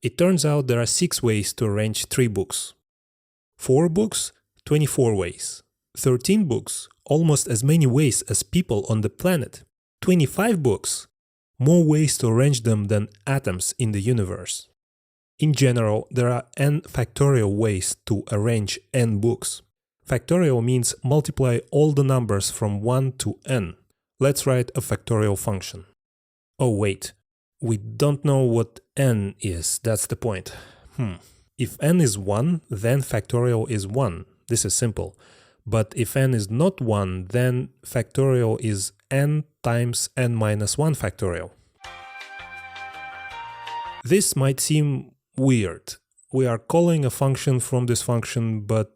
It turns out there are 6 ways to arrange 3 books. 4 books, 24 ways. 13 books, almost as many ways as people on the planet. 25 books, more ways to arrange them than atoms in the universe. In general, there are n factorial ways to arrange n books. Factorial means multiply all the numbers from 1 to n. Let's write a factorial function. Oh wait, we don't know what n is, that's the point. If n is 1, then factorial is 1. This is simple. But if n is not 1, then factorial is n times n minus 1 factorial. This might seem weird. We are calling a function from this function, but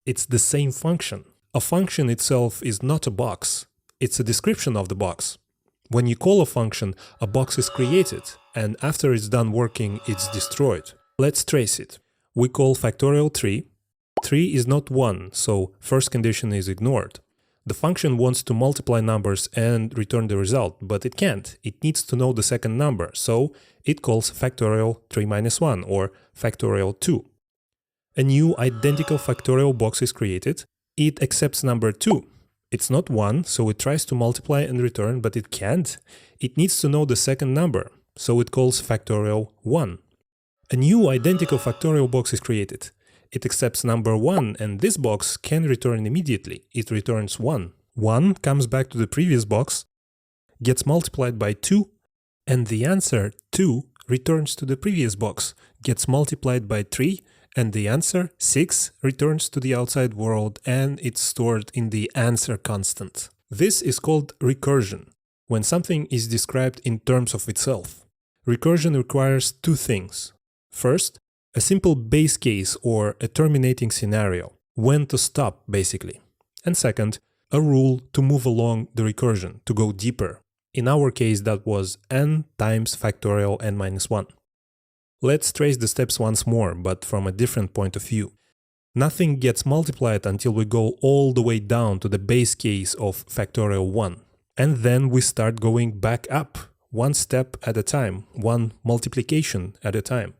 it's the same function. A function itself is not a box. It's a description of the box. When you call a function, a box is created, and after it's done working, it's destroyed. Let's trace it. We call factorial 3. 3 is not 1, so first condition is ignored. The function wants to multiply numbers and return the result, but it can't. It needs to know the second number, so it calls factorial 3 minus 1 or factorial 2. A new identical factorial box is created. It accepts number 2. It's not 1, so it tries to multiply and return, but it can't. It needs to know the second number, so it calls factorial 1. A new identical factorial box is created. It accepts number 1, and this box can return immediately. It returns 1. 1 comes back to the previous box, gets multiplied by 2, and the answer 2 returns to the previous box, gets multiplied by 3, and the answer 6 returns to the outside world, and it's stored in the answer constant. This is called recursion, when something is described in terms of itself. Recursion requires 2 things. First, a simple base case or a terminating scenario, when to stop basically. And second, a rule to move along the recursion, to go deeper. In our case that was n times factorial n minus 1. Let's trace the steps once more, but from a different point of view. Nothing gets multiplied until we go all the way down to the base case of factorial 1. And then we start going back up, one step at a time, one multiplication at a time.